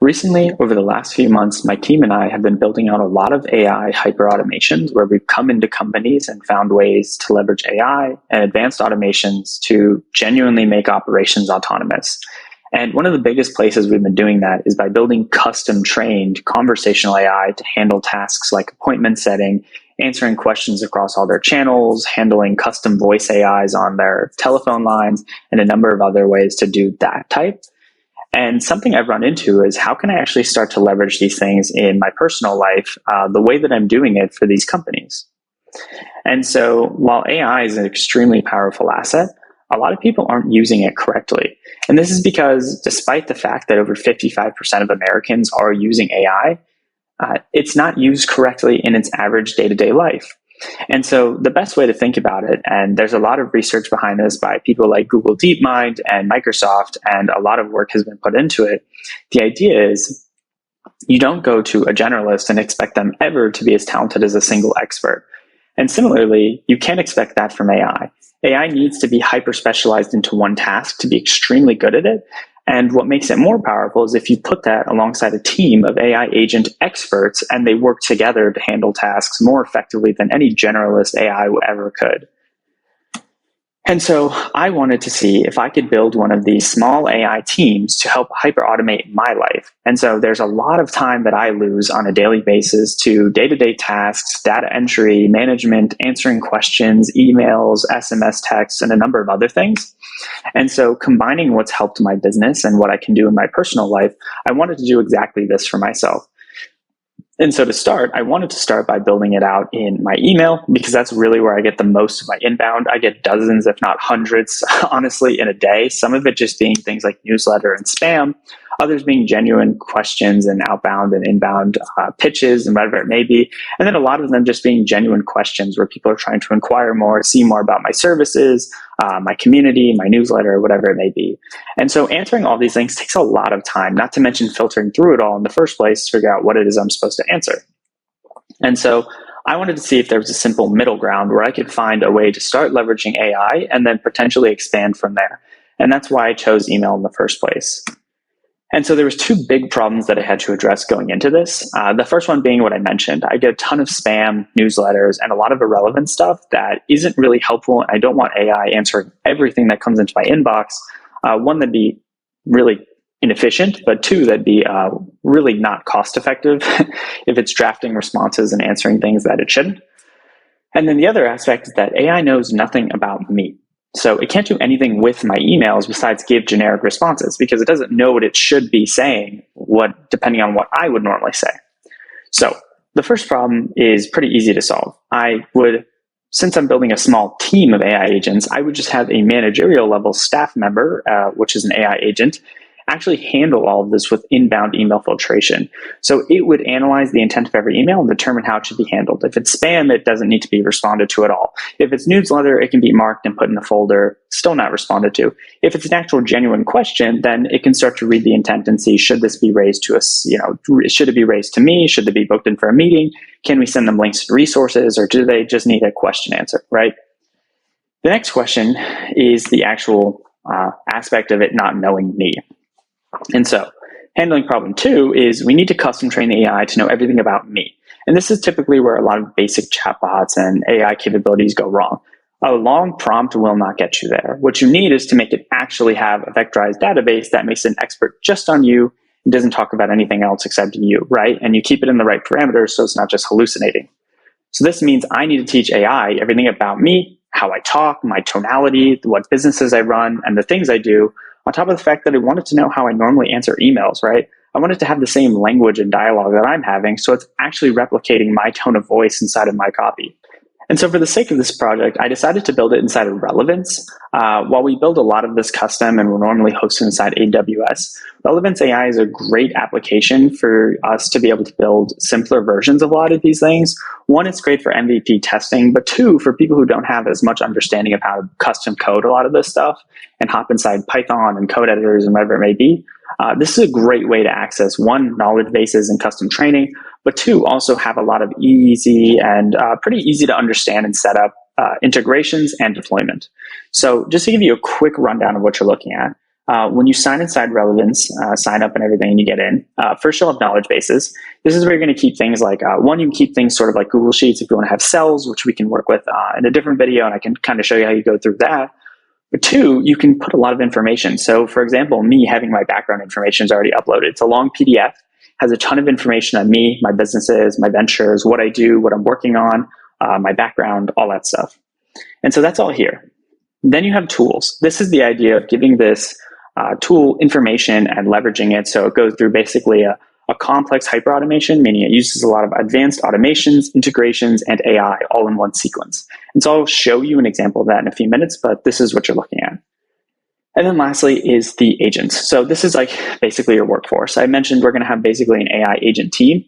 Recently, over the last few months, my team and I have been building out a lot of AI hyper-automations where we've come into companies and found ways to leverage AI and advanced automations to genuinely make operations autonomous. And one of the biggest places we've been doing that is by building custom-trained conversational AI to handle tasks like appointment setting, answering questions across all their channels, handling custom voice AIs on their telephone lines, and a number of other ways to do that type. And something I've run into is how can I actually start to leverage these things in my personal life the way that I'm doing it for these companies? And so while AI is an extremely powerful asset, a lot of people aren't using it correctly. And this is because despite the fact that over 55% of Americans are using AI, it's not used correctly in its average day-to-day life. And so the best way to think about it, and there's a lot of research behind this by people like Google DeepMind and Microsoft, and a lot of work has been put into it. The idea is you don't go to a generalist and expect them ever to be as talented as a single expert. And similarly, you can't expect that from AI. AI needs to be hyper-specialized into one task to be extremely good at it. And what makes it more powerful is if you put that alongside a team of AI agent experts and they work together to handle tasks more effectively than any generalist AI ever could. And so I wanted to see if I could build one of these small AI teams to help hyper-automate my life. And so there's a lot of time that I lose on a daily basis to day-to-day tasks, data entry, management, answering questions, emails, SMS texts, and a number of other things. And so combining what's helped my business and what I can do in my personal life, I wanted to do exactly this for myself. And so to start, I wanted to start by building it out in my email because that's really where I get the most of my inbound. I get dozens, if not hundreds, honestly, in a day. Some of it just being things like newsletter and spam, others being genuine questions and outbound and inbound pitches and whatever it may be. And then a lot of them just being genuine questions where people are trying to inquire more, see more about my services, my community, my newsletter, whatever it may be. And so answering all these things takes a lot of time, not to mention filtering through it all in the first place to figure out what it is I'm supposed to answer. And so I wanted to see if there was a simple middle ground where I could find a way to start leveraging AI and then potentially expand from there. And that's why I chose email in the first place. And so there was two big problems that I had to address going into this. The first one being what I mentioned. I get a ton of spam, newsletters, and a lot of irrelevant stuff that isn't really helpful. I don't want AI answering everything that comes into my inbox. One, that'd be really inefficient, but two, that'd be really not cost effective if it's drafting responses and answering things that it shouldn't. And then the other aspect is that AI knows nothing about me. So it can't do anything with my emails besides give generic responses because it doesn't know what it should be saying, depending on what I would normally say. So the first problem is pretty easy to solve. Since I'm building a small team of AI agents, I would just have a managerial level staff member, which is an AI agent, actually handle all of this with inbound email filtration. So it would analyze the intent of every email and determine how it should be handled. If it's spam, it doesn't need to be responded to at all. If it's newsletter, it can be marked and put in a folder, still not responded to. If it's an actual genuine question, then it can start to read the intent and see, should this be raised to us? Should it be raised to me? Should they be booked in for a meeting? Can we send them links to resources, or do they just need a question answer, right? The next question is the actual aspect of it not knowing me. And so handling problem two is we need to custom train the AI to know everything about me. And this is typically where a lot of basic chatbots and AI capabilities go wrong. A long prompt will not get you there. What you need is to make it actually have a vectorized database that makes it an expert just on you and doesn't talk about anything else except you, right? And you keep it in the right parameters so it's not just hallucinating. So this means I need to teach AI everything about me, how I talk, my tonality, what businesses I run, and the things I do, on top of the fact that I wanted to know how I normally answer emails, right? I wanted to have the same language and dialogue that I'm having, so it's actually replicating my tone of voice inside of my copy. And so for the sake of this project, I decided to build it inside of Relevance. While we build a lot of this custom and we're normally hosted inside AWS, Relevance AI is a great application for us to be able to build simpler versions of a lot of these things. One, it's great for MVP testing, but two, for people who don't have as much understanding of how to custom code a lot of this stuff and hop inside Python and code editors and whatever it may be. This is a great way to access, one, knowledge bases and custom training, but two, also have a lot of easy and pretty easy to understand and set up integrations and deployment. So just to give you a quick rundown of what you're looking at, When you sign inside Relevance, sign up and everything, and you get in, first you'll have knowledge bases. This is where you're going to keep things like, one, you can keep things sort of like Google Sheets if you want to have cells, which we can work with in a different video, and I can kind of show you how you go through that. But two, you can put a lot of information. So for example, me having my background information is already uploaded. It's a long PDF, has a ton of information on me, my businesses, my ventures, what I do, what I'm working on, my background, all that stuff. And so that's all here. Then you have tools. This is the idea of giving this tool information and leveraging it. So it goes through basically a complex hyperautomation, meaning it uses a lot of advanced automations, integrations, and AI all in one sequence. And so I'll show you an example of that in a few minutes, but this is what you're looking at. And then lastly is the agents. So this is like basically your workforce. I mentioned we're going to have basically an AI agent team.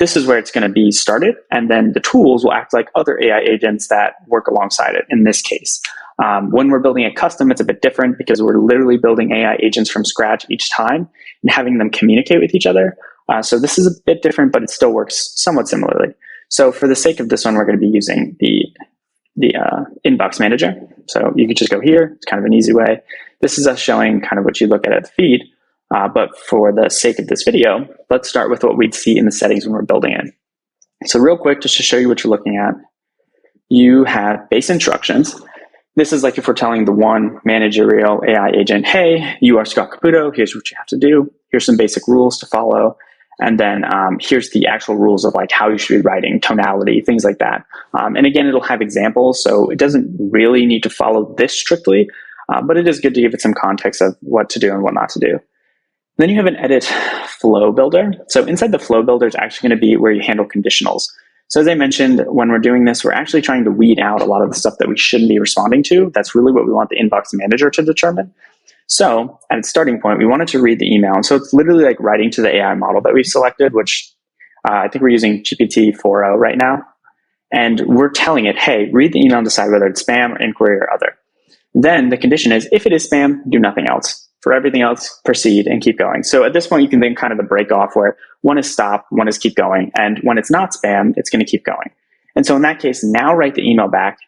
This is where it's going to be started. And then the tools will act like other AI agents that work alongside it in this case. When we're building a custom, it's a bit different because we're literally building AI agents from scratch each time and having them communicate with each other. So this is a bit different, but it still works somewhat similarly. So for the sake of this one, we're going to be using the inbox manager. So you could just go here. It's kind of an easy way. This is us showing kind of what you look at the feed. But for the sake of this video, let's start with what we'd see in the settings when we're building it. So real quick, just to show you what you're looking at, you have base instructions. This is like if we're telling the one managerial AI agent, hey, you are Scott Caputo, here's what you have to do. Here's some basic rules to follow. And then here's the actual rules of like how you should be writing, tonality, things like that. And again, it'll have examples, so it doesn't really need to follow this strictly, but it is good to give it some context of what to do and what not to do. Then you have an edit flow builder. So inside the flow builder is actually going to be where you handle conditionals. So as I mentioned, when we're doing this, we're actually trying to weed out a lot of the stuff that we shouldn't be responding to. That's really what we want the inbox manager to determine. So at its starting point, we wanted to read the email. And so it's literally like writing to the AI model that we've selected, which I think we're using GPT-4o right now. And we're telling it, hey, read the email and decide whether it's spam or inquiry or other. Then the condition is, if it is spam, do nothing else. For everything else, proceed and keep going. So at this point, you can then kind of the break off where one is stop, one is keep going. And when it's not spam, it's going to keep going. And so in that case, now write the email back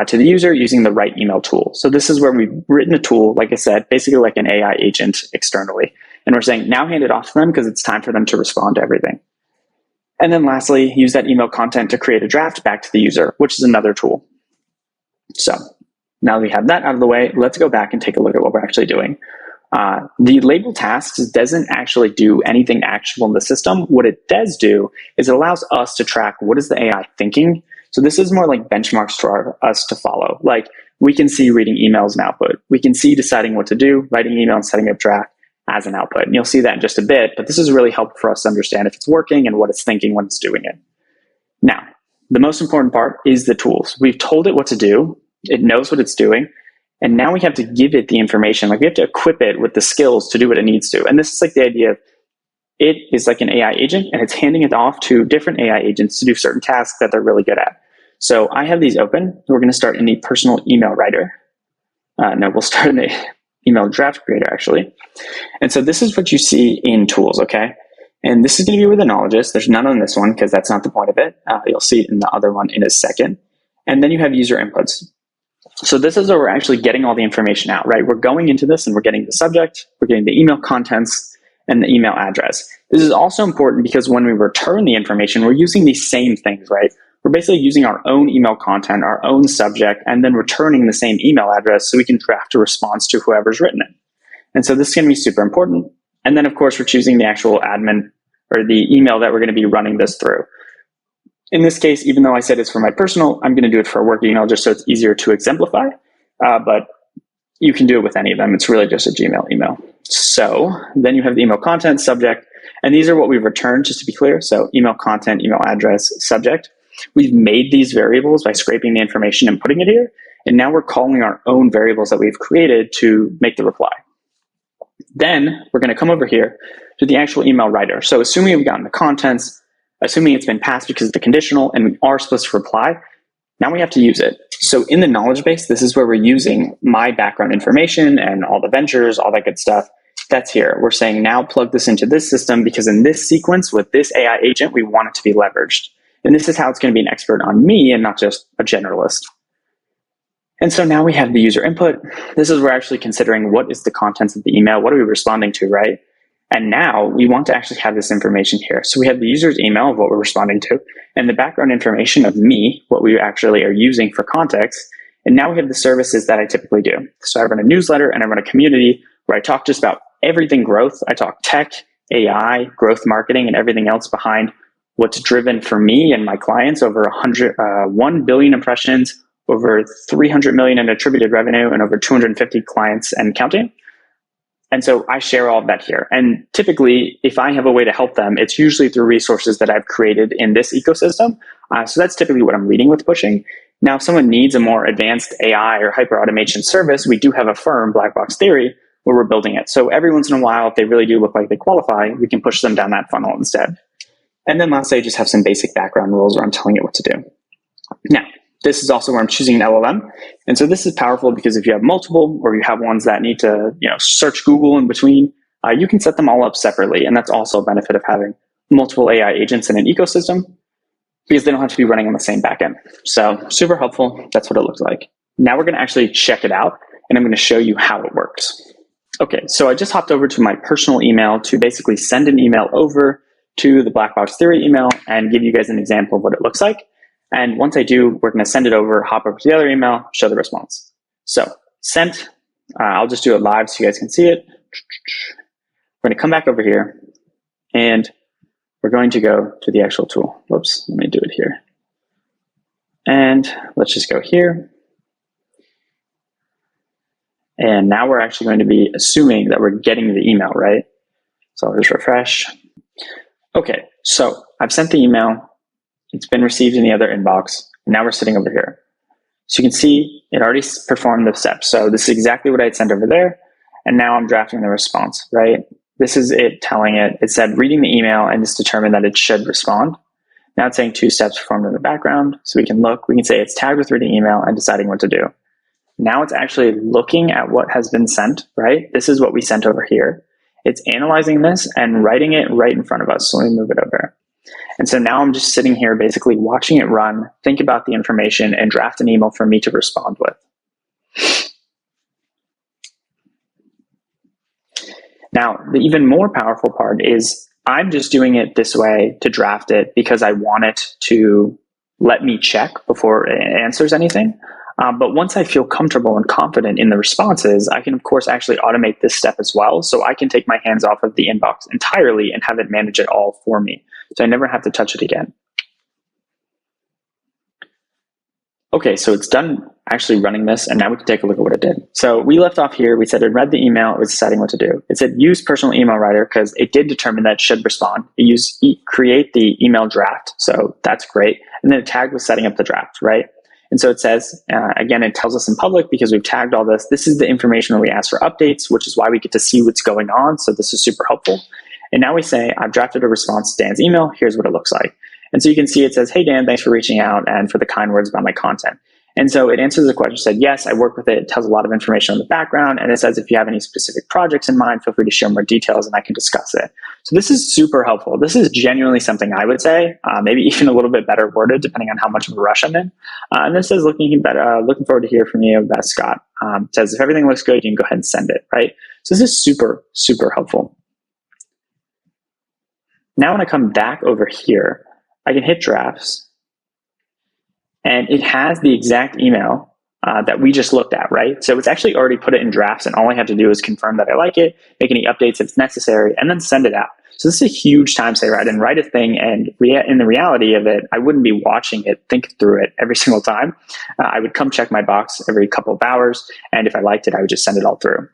to the user using the write email tool. So this is where we've written a tool, like I said, basically like an AI agent externally. And we're saying now hand it off to them because it's time for them to respond to everything. And then lastly, use that email content to create a draft back to the user, which is another tool. So now that we have that out of the way, let's go back and take a look at what we're actually doing. The label tasks doesn't actually do anything actionable in the system. What it does do is it allows us to track what is the AI thinking. So this is more like benchmarks for us to follow. Like we can see reading emails and output. We can see deciding what to do, writing email and setting up draft as an output. And you'll see that in just a bit, but this is really helpful for us to understand if it's working and what it's thinking when it's doing it. Now, the most important part is the tools. We've told it what to do. It knows what it's doing. And now we have to give it the information. Like we have to equip it with the skills to do what it needs to. And this is like the idea of it is like an AI agent and it's handing it off to different AI agents to do certain tasks that they're really good at. So I have these open. We're going to start in the personal email writer. No, we'll start in the email draft creator actually. And so this is what you see in tools, okay? And this is going to be where the knowledge is. There's none on this one because that's not the point of it. You'll see it in the other one in a second. And then you have user inputs. So this is where we're actually getting all the information out, right? We're going into this and we're getting the subject, we're getting the email contents, and the email address. This is also important because when we return the information, we're using these same things, right? We're basically using our own email content, our own subject, and then returning the same email address so we can draft a response to whoever's written it. And so this is going to be super important. And then, of course, we're choosing the actual admin or the email that we're going to be running this through. In this case, even though I said it's for my personal, I'm going to do it for a work email just so it's easier to exemplify. But you can do it with any of them. It's really just a Gmail email. So then you have the email content, subject, and these are what we've returned, just to be clear. So email content, email address, subject. We've made these variables by scraping the information and putting it here. And now we're calling our own variables that we've created to make the reply. Then we're going to come over here to the actual email writer. So assuming we've gotten the contents, assuming it's been passed because of the conditional and we are supposed to reply, now we have to use it. So in the knowledge base, this is where we're using my background information and all the ventures, all that good stuff. That's here. We're saying now plug this into this system because in this sequence with this AI agent, we want it to be leveraged. And this is how it's going to be an expert on me and not just a generalist. And so now we have the user input. This is where we're actually considering what is the contents of the email, what are we responding to, right? And now we want to actually have this information here. So we have the user's email of what we're responding to, and the background information of me, what we actually are using for context. And now we have the services that I typically do. So I run a newsletter and I run a community where I talk just about everything growth. I talk tech, AI, growth marketing, and everything else behind what's driven for me and my clients over 1 billion impressions, over 300 million in attributed revenue, and over 250 clients and counting. And so I share all of that here. And typically, if I have a way to help them, it's usually through resources that I've created in this ecosystem. So that's typically what I'm leading with pushing. Now, if someone needs a more advanced AI or hyperautomation service, we do have a firm, Black Box Theory, where we're building it. So every once in a while, if they really do look like they qualify, we can push them down that funnel instead. And then lastly, I just have some basic background rules where I'm telling it what to do. Now, this is also where I'm choosing an LLM. And so this is powerful because if you have multiple or you have ones that need to search Google in between, you can set them all up separately. And that's also a benefit of having multiple AI agents in an ecosystem because they don't have to be running on the same backend. So super helpful. That's what it looks like. Now we're going to actually check it out and I'm going to show you how it works. Okay, so I just hopped over to my personal email to basically send an email over to the Black Box Theory email and give you guys an example of what it looks like. And once I do, we're going to send it over, hop over to the other email, show the response. So sent, I'll just do it live so you guys can see it. We're going to come back over here and we're going to go to the actual tool. Whoops, let me do it here. And let's just go here. And now we're actually going to be assuming that we're getting the email, right? So I'll just refresh. Okay, so I've sent the email. It's been received in the other inbox. And now we're sitting over here. So you can see it already performed the steps. So this is exactly what I had sent over there. And now I'm drafting the response, right? This is it telling it. It said reading the email and it's determined that it should respond. Now it's saying 2 steps performed in the background. So we can look, we can say it's tagged with reading email and deciding what to do. Now it's actually looking at what has been sent, right? This is what we sent over here. It's analyzing this and writing it right in front of us. So let me move it over. And so now I'm just sitting here basically watching it run, think about the information, and draft an email for me to respond with. Now, the even more powerful part is I'm just doing it this way to draft it because I want it to let me check before it answers anything. But once I feel comfortable and confident in the responses, I can, of course, actually automate this step as well. So I can take my hands off of the inbox entirely and have it manage it all for me. So I never have to touch it again. Okay, so it's done actually running this, and now we can take a look at what it did. So we left off here. We said it read the email. It was deciding what to do. It said use personal email writer because it did determine that it should respond. It used create the email draft. So that's great. And then it tagged with setting up the draft, right? And so it says, again, it tells us in public because we've tagged all this. This is the information where we ask for updates, which is why we get to see what's going on. So this is super helpful. And now we say, I've drafted a response to Dan's email. Here's what it looks like. And so you can see it says, hey, Dan, thanks for reaching out and for the kind words about my content. And so it answers the question, said, yes, I work with it. It tells a lot of information on the background. And it says, if you have any specific projects in mind, feel free to share more details and I can discuss it. So this is super helpful. This is genuinely something I would say, maybe even a little bit better worded, depending on how much of a rush I'm in. And then it says, looking forward to hear from you. That's Scott. It says, if everything looks good, you can go ahead and send it, right? So this is super, super helpful. Now when I come back over here, I can hit drafts. And it has the exact email that we just looked at, right? So it's actually already put it in drafts, and all I have to do is confirm that I like it, make any updates if it's necessary, and then send it out. So this is a huge time saver. I didn't write a thing, and in the reality of it, I wouldn't be watching it, think through it every single time. I would come check my box every couple of hours, and if I liked it, I would just send it all through.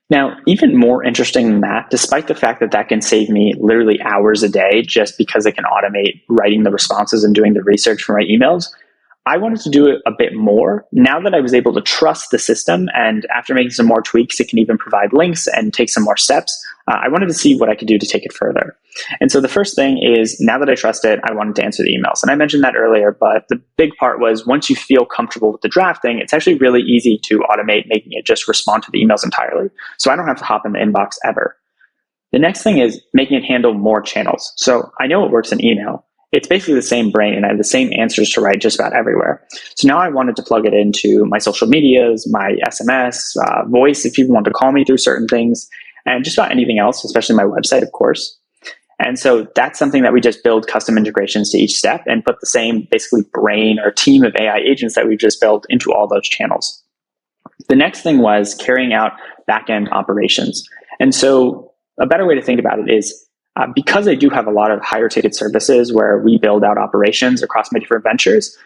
Now, even more interesting than that, despite the fact that that can save me literally hours a day just because it can automate writing the responses and doing the research for my emails, I wanted to do it a bit more. Now that I was able to trust the system, and after making some more tweaks, it can even provide links and take some more steps, I wanted to see what I could do to take it further. And so the first thing is, now that I trust it, I wanted to answer the emails. And I mentioned that earlier, but the big part was once you feel comfortable with the drafting, it's actually really easy to automate making it just respond to the emails entirely. So I don't have to hop in the inbox ever. The next thing is making it handle more channels. So I know it works in email. it's basically the same brain and I have the same answers to write just about everywhere. So now I wanted to plug it into my social medias, my SMS, voice if people want to call me through certain things, and just about anything else, especially my website, of course. And so that's something that we just build custom integrations to each step and put the same basically brain or team of AI agents that we've just built into all those channels. The next thing was carrying out back-end operations. And so a better way to think about it is because I do have a lot of higher ticket services where we build out operations across my different ventures,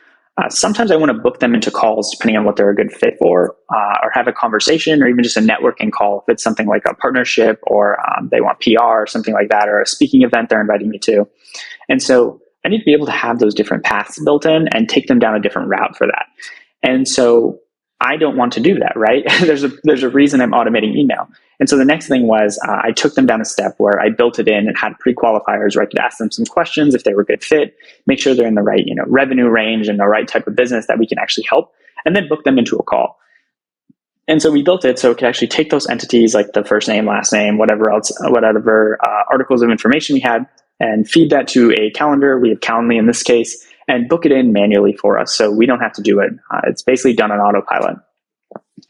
sometimes I want to book them into calls depending on what they're a good fit for, or have a conversation or even just a networking call if it's something like a partnership or they want PR or something like that, or a speaking event they're inviting me to. And so I need to be able to have those different paths built in and take them down a different route for that. And so I don't want to do that, right? There's a reason I'm automating email. And so the next thing was I took them down a step where I built it in and had pre-qualifiers where I could ask them some questions if they were a good fit, make sure they're in the right revenue range and the right type of business that we can actually help, and then book them into a call. And so we built it so it could actually take those entities like the first name, last name, whatever articles of information we had, and feed that to a calendar. We have Calendly in this case, and book it in manually for us. So we don't have to do it. It's basically done on autopilot.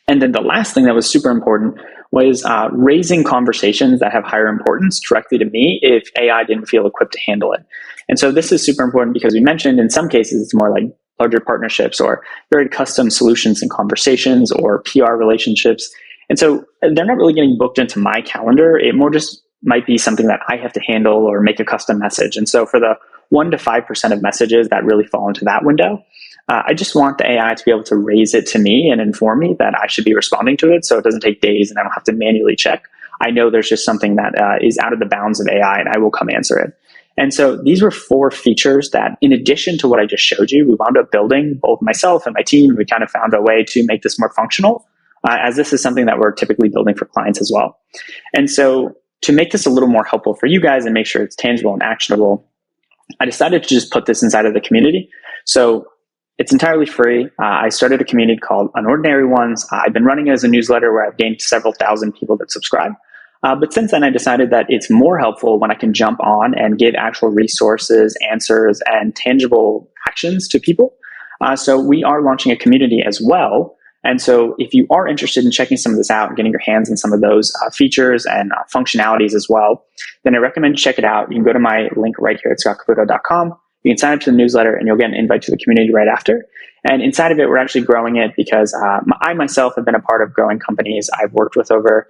And then the last thing that was super important was raising conversations that have higher importance directly to me if AI didn't feel equipped to handle it. And so this is super important because we mentioned in some cases it's more like larger partnerships or very custom solutions and conversations or PR relationships. And so they're not really getting booked into my calendar. It more just might be something that I have to handle or make a custom message. And so for the 1 to 5% of messages that really fall into that window, I just want the AI to be able to raise it to me and inform me that I should be responding to it so it doesn't take days and I don't have to manually check. I know there's just something that is out of the bounds of AI and I will come answer it. And so these were 4 features that, in addition to what I just showed you, we wound up building, both myself and my team. We kind of found a way to make this more functional, as this is something that we're typically building for clients as well. And so to make this a little more helpful for you guys and make sure it's tangible and actionable, I decided to just put this inside of the community. So it's entirely free. I started a community called Unordinary Ones. I've been running it as a newsletter where I've gained several thousand people that subscribe. But since then, I decided that it's more helpful when I can jump on and give actual resources, answers, and tangible actions to people. So we are launching a community as well. And so if you are interested in checking some of this out and getting your hands on some of those features and functionalities as well, then I recommend check it out. You can go to my link right here at scottcaputo.com. You can sign up to the newsletter and you'll get an invite to the community right after. And inside of it, we're actually growing it because I myself have been a part of growing companies. I've worked with over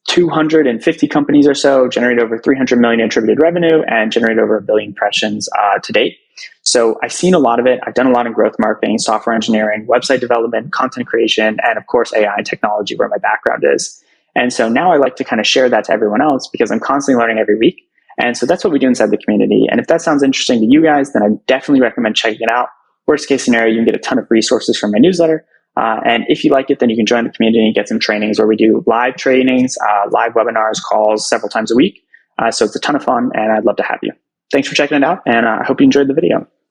250 companies or so, generated over 300 million attributed revenue, and generated over 1 billion impressions to date. So I've seen a lot of it. I've done a lot in growth marketing, software engineering, website development, content creation, and of course, AI technology, where my background is. And so now I like to kind of share that to everyone else because I'm constantly learning every week. And so that's what we do inside the community. And if that sounds interesting to you guys, then I definitely recommend checking it out. Worst case scenario, you can get a ton of resources from my newsletter. And if you like it, then you can join the community and get some trainings where we do live trainings, live webinars, calls several times a week. So it's a ton of fun and I'd love to have you. Thanks for checking it out. And I hope you enjoyed the video.